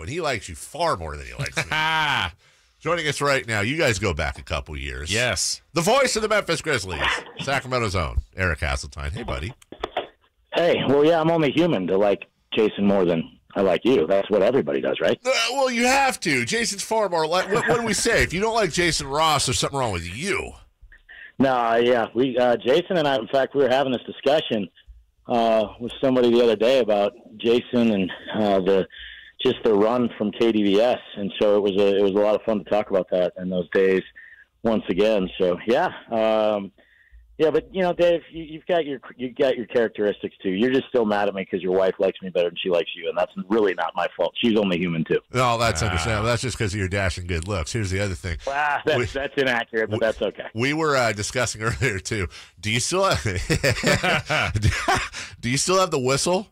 and he likes you far more than he likes me. Joining us right now, you guys go back a couple years. Yes. The voice of the Memphis Grizzlies, Sacramento's own, Eric Hasseltine. Hey, buddy. Hey, well, yeah, I'm only human to like Jason more than I like you. That's what everybody does, right? Well, you have to. Jason's far more like. What do we say? If you don't like Jason Ross, there's something wrong with you. No, yeah, Jason and I. In fact, we were having this discussion with somebody the other day about Jason and the run from KDVS, and so it was a lot of fun to talk about that in those days once again. So yeah, but Dave, you've got your characteristics too. You're just still mad at me because your wife likes me better than she likes you, and that's really not my fault. She's only human too. No, that's understandable. That's just because of your dashing good looks. Here's the other thing. That's inaccurate, but that's okay. We were discussing earlier too. Do you still have the whistle?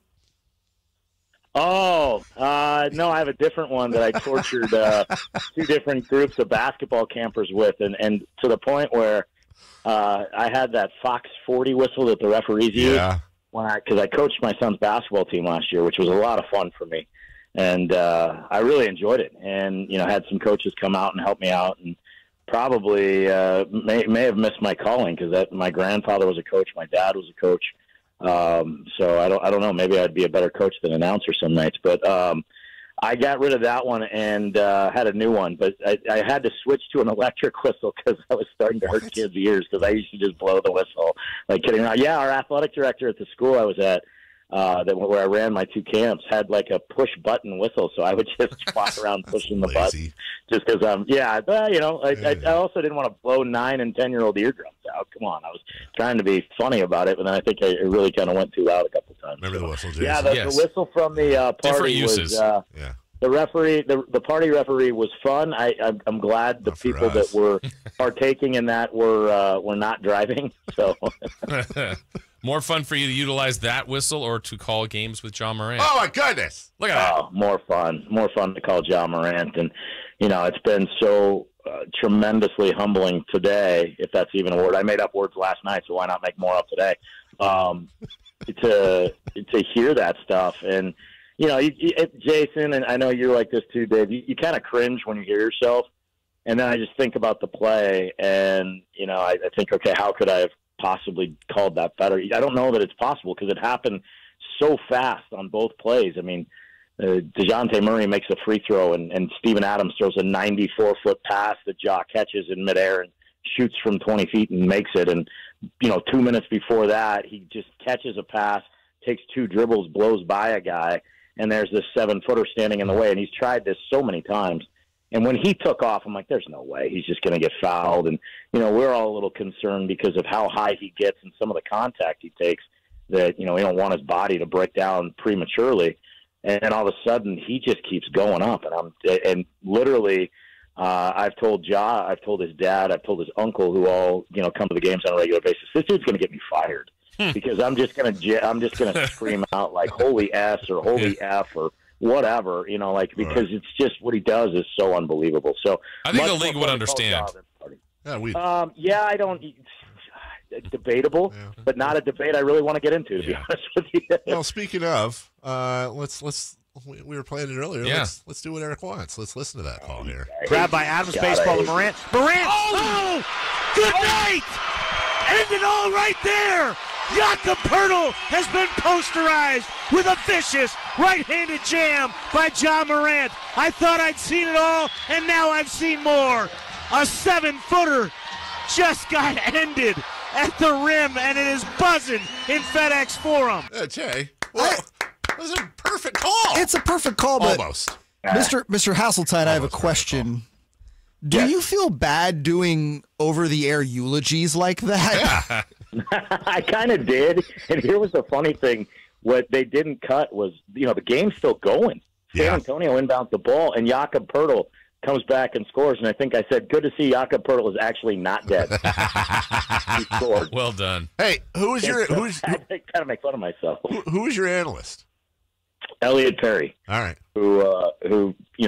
Oh, no, I have a different one that I tortured two different groups of basketball campers with, and to the point where I had that Fox 40 whistle that the referees use because I coached my son's basketball team last year, which was a lot of fun for me, and I really enjoyed it, and had some coaches come out and help me out, and probably may have missed my calling because my grandfather was a coach, my dad was a coach. So I don't know. Maybe I'd be a better coach than announcer some nights, but I got rid of that one and had a new one. But I had to switch to an electric whistle because I was starting to hurt kids' ears because I used to just blow the whistle, like kidding around. Yeah, our athletic director at the school I was at, where I ran my two camps, had like a push button whistle, so I would just walk around pushing the button just because I also didn't want to blow 9 and 10-year-old eardrums out. Come on, I was trying to be funny about it, but then I think it really kind of went too loud a couple times. Remember the whistle, Jason? Yeah, the whistle from the party was the referee. The party referee was fun. I'm glad the people that were partaking in that were not driving. So. More fun for you to utilize that whistle or to call games with John Morant? Oh, my goodness. Look at that. Oh, more fun to call John Morant. And, it's been so tremendously humbling today, if that's even a word. I made up words last night, so why not make more up today? To hear that stuff. And, Jason, and I know you're like this too, Dave, you kind of cringe when you hear yourself. And then I just think about the play, and, I think, okay, how could I have possibly called that better? I don't know that it's possible because it happened so fast on both plays. I mean, DeJounte Murray makes a free throw, and Steven Adams throws a 94-foot pass that Ja catches in midair and shoots from 20 feet and makes it. And, 2 minutes before that, he just catches a pass, takes 2 dribbles, blows by a guy, and there's this 7-footer standing in the way. And he's tried this so many times. And when he took off, I'm like, there's no way he's just going to get fouled. And, we're all a little concerned because of how high he gets and some of the contact he takes that, we don't want his body to break down prematurely. And then all of a sudden he just keeps going up. And literally, I've told Ja, I've told his dad, I've told his uncle, who all, come to the games on a regular basis, this dude's going to get me fired because I'm just going to scream out like holy S or holy F or whatever, because it's just what he does is so unbelievable. So I think the league would understand. Yeah, I don't. Debatable, but not a debate I really want to get into. To be honest with you. Well, speaking of, let's. We were playing it earlier. Yeah. Let's do what Eric wants. Let's listen to that call here. Grabbed by Adams, baseball to Morant. Morant! Oh! Good night! End it all right there! Jakob Poeltl has been posterized with a vicious right-handed jam by John Morant. I thought I'd seen it all, and now I've seen more. A 7-footer just got ended at the rim, and it is buzzing in FedEx Forum. Jay, it was a perfect call. It's a perfect call, but almost. Mr. Hasseltine, I have a question. Do you feel bad doing over-the-air eulogies like that? Yeah. I kind of did. And here was the funny thing. What they didn't cut was, the game's still going. San Antonio inbounds the ball, and Jakob Poeltl comes back and scores. And I think I said, good to see Jakob Poeltl is actually not dead. He scored. Well done. Hey, I kind of make fun of myself. Who is your analyst? Elliot Perry. All right. Who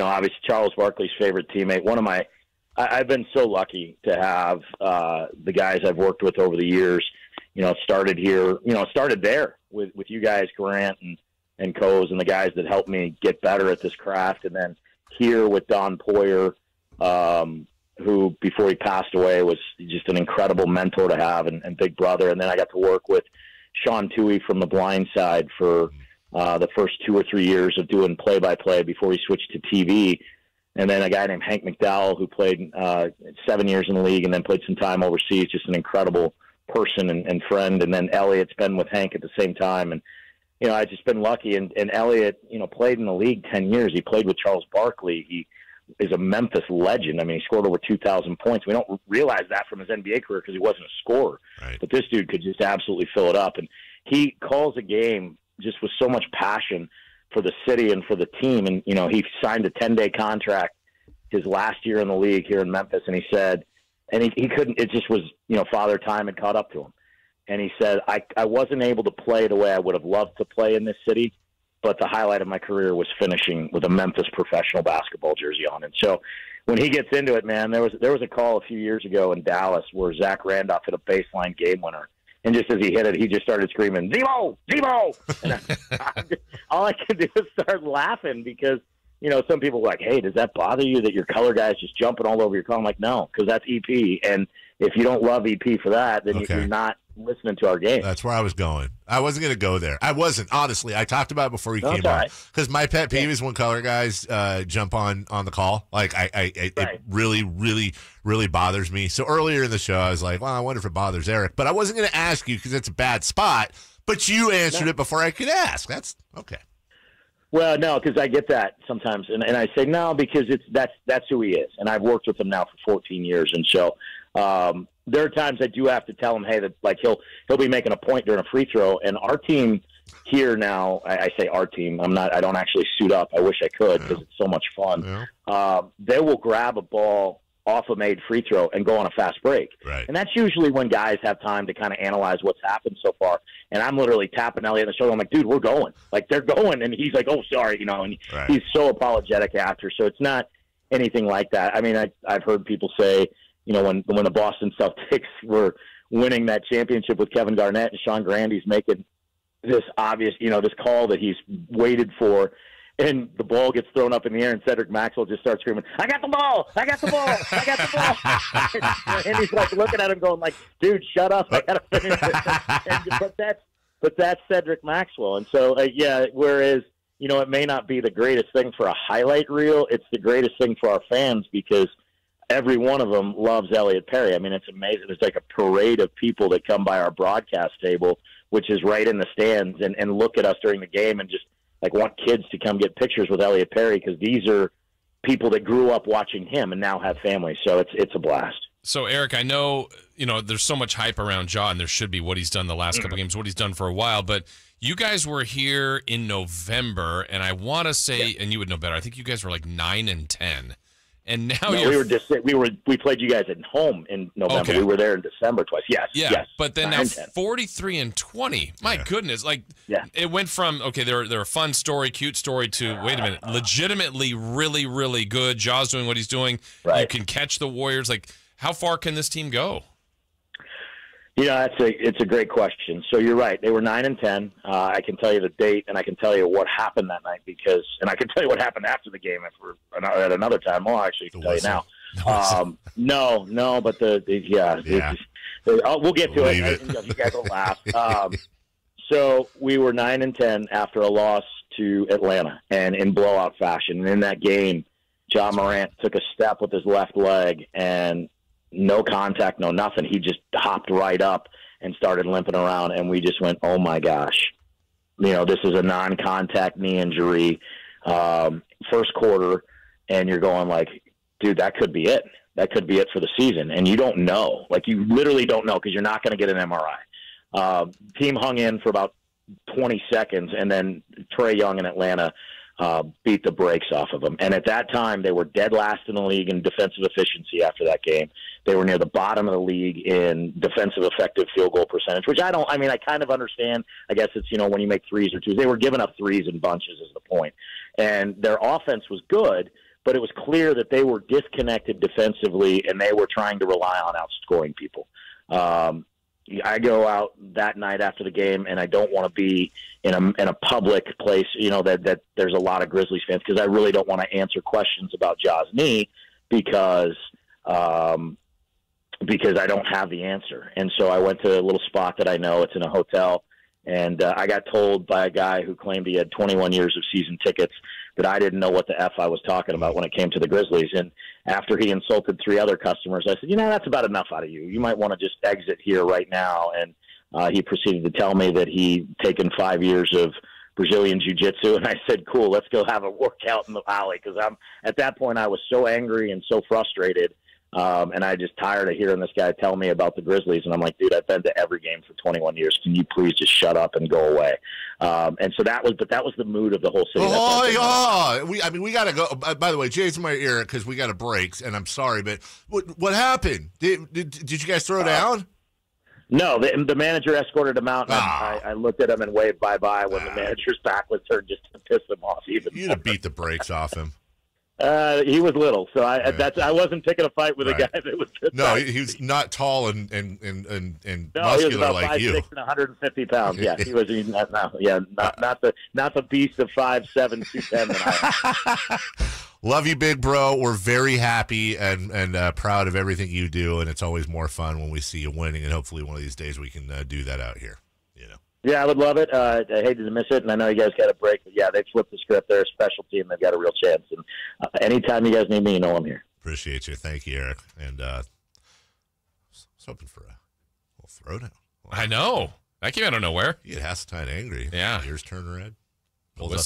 obviously Charles Barkley's favorite teammate. I've been so lucky to have the guys I've worked with over the years, started here, started there with you guys, Grant and Coes and the guys that helped me get better at this craft. And then here with Don Poyer, who before he passed away was just an incredible mentor to have and big brother. And then I got to work with Sean Toohey from The Blind Side for the first 2 or 3 years of doing play-by-play before he switched to TV. And then a guy named Hank McDowell, who played 7 years in the league and then played some time overseas, just an incredible person and friend. And then Elliot's been with Hank at the same time. And, you know, I've just been lucky. And Elliot, you know, played in the league 10 years. He played with Charles Barkley. He is a Memphis legend. I mean, he scored over 2,000 points. We don't realize that from his NBA career because he wasn't a scorer. Right. But this dude could just absolutely fill it up. And he calls a game just with so much passion for the city and for the team. And, you know, he signed a 10-day contract his last year in the league here in Memphis. And he said, and he couldn't, it just was, you know, father time had caught up to him. And he said, I wasn't able to play the way I would have loved to play in this city, but the highlight of my career was finishing with a Memphis professional basketball jersey on. And so when he gets into it, man, there was a call a few years ago in Dallas where Zach Randolph hit a baseline game winner. And just as he hit it, he just started screaming, Zemo! Zemo! And all I could do was start laughing because, you know, some people were like, hey, does that bother you that your color guy's just jumping all over your car? I'm like, no, because that's EP. And if you don't love EP for that, then you're not listening to our game. That's where I was going. I wasn't going to go there. I wasn't, honestly. I talked about it before you came on. Because my pet peeve is when color guys jump on the call. Like, it really, really, really bothers me. So earlier in the show, I was like, well, I wonder if it bothers Eric. But I wasn't going to ask you because it's a bad spot. But you answered it before I could ask. That's okay. Well, no, because I get that sometimes. And I say, no, because that's who he is. And I've worked with him now for 14 years. And so there are times I do have to tell him, hey, that like he'll be making a point during a free throw. And our team here now, I say our team, I don't actually suit up. I wish I could because it's so much fun. Yeah. They will grab a ball off a made free throw and go on a fast break. Right. And that's usually when guys have time to kind of analyze what's happened so far. And I'm literally tapping Elliot on the shoulder. I'm like, dude, we're going. Like, they're going. And he's like, oh, sorry, you know, and he's so apologetic after. So it's not anything like that. I mean, I've heard people say, you know, when the Boston Celtics were winning that championship with Kevin Garnett and Sean Grandy's making this obvious, you know, this call that he's waited for, and the ball gets thrown up in the air, and Cedric Maxwell just starts screaming, I got the ball! I got the ball! I got the ball! And he's like looking at him going like, dude, shut up. I got to finish it. But that's Cedric Maxwell. And so, whereas, you know, it may not be the greatest thing for a highlight reel, it's the greatest thing for our fans because every one of them loves Elliot Perry. I mean, it's amazing. It's like a parade of people that come by our broadcast table, which is right in the stands, and look at us during the game and just like want kids to come get pictures with Elliot Perry because these are people that grew up watching him and now have families. So it's a blast. So, Eric, I know, you know, there's so much hype around Ja, and there should be what he's done the last couple games, what he's done for a while, but you guys were here in November, and I want to say, and you would know better, I think you guys were like 9-10. And now we played you guys at home in November. Okay. We were there in December twice. Yes. But then now 43-20. My goodness, like it went from they're a fun story, cute story to wait a minute, legitimately really, really good. Ja's doing what he's doing. Right. You can catch the Warriors. Like, how far can this team go? You know, it's a great question. So you're right. They were 9-10. I can tell you the date, and I can tell you what happened that night and I can tell you what happened after the game if we're at another time. Well, actually, I can tell you now. No, but we'll get to it. You guys will laugh. So we were 9-10 after a loss to Atlanta, and in blowout fashion. And in that game, Ja Morant took a step with his left leg, and no contact, no nothing. He just hopped right up and started limping around, and we just went, oh, my gosh. You know, this is a non-contact knee injury, first quarter, and you're going like, dude, that could be it. That could be it for the season. And you don't know. Like, you literally don't know because you're not going to get an MRI. Team hung in for about 20 seconds, and then Trae Young in Atlanta beat the brakes off of them. And at that time, they were dead last in the league in defensive efficiency after that game. They were near the bottom of the league in defensive effective field goal percentage, which I kind of understand. I guess it's, you know, when you make threes or twos. They were giving up threes in bunches is the point. And their offense was good, but it was clear that they were disconnected defensively, and they were trying to rely on outscoring people. I go out that night after the game, and I don't want to be in a public place, that there's a lot of Grizzlies fans, because I really don't want to answer questions about Ja's knee because I don't have the answer. And so I went to a little spot that I know. It's in a hotel, and I got told by a guy who claimed he had 21 years of season tickets that I didn't know what the F I was talking about when it came to the Grizzlies. And after he insulted 3 other customers, I said, that's about enough out of you. You might want to just exit here right now. And he proceeded to tell me that he'd taken 5 years of Brazilian jiu-jitsu. And I said, cool, let's go have a workout in the alley. Because at that point, I was so angry and so frustrated. And I just tired of hearing this guy tell me about the Grizzlies. And I'm like, dude, I've been to every game for 21 years. Can you please just shut up and go away? And so that was the mood of the whole city. We got to go. By the way, Jay's in my ear because we got a break, and I'm sorry, but what happened? Did you guys throw down? No, the manager escorted him out, and I looked at him and waved bye-bye when the manager's back was turned just to piss him off even You'd have beat the brakes off him. He was little, so I wasn't picking a fight with a guy that was. No, he was not tall and muscular he was about like 5'6" you. and 150 pounds. Yeah, he was. Not the beast of 5'7", 210 that I am. Love you, big bro. We're very happy and proud of everything you do, and it's always more fun when we see you winning. And hopefully, one of these days we can do that out here. Yeah, I would love it. I hated to miss it, and I know you guys got a break. But yeah, they flipped the script. They're a special team. They've got a real chance. And anytime you guys need me, I'm here. Appreciate you. Thank you, Eric. And I was hoping for a little throwdown. I know. That came out of nowhere. You get Hasseltine angry. Yeah. Ears turn red. Pulls out